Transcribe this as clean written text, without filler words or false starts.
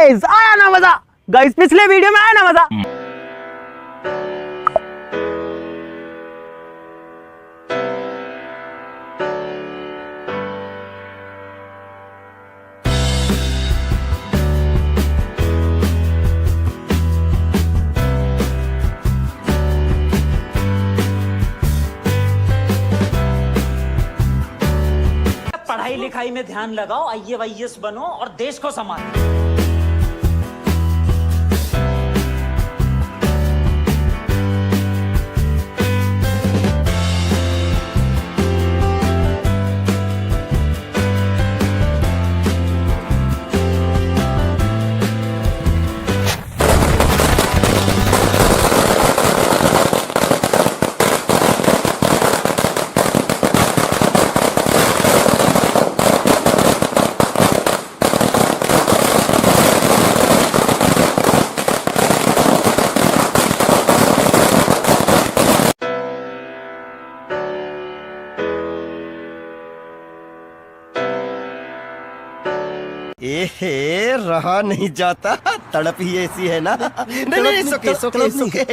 Guys आया ना मजा। गाइस पिछले वीडियो में आया ना मजा। पढ़ाई लिखाई में ध्यान लगाओ, IAS बनो और देश को संभालो। एहे रहा नहीं जाता, तड़प ही ऐसी है ना। नहीं नहीं, सुके सुके सुके।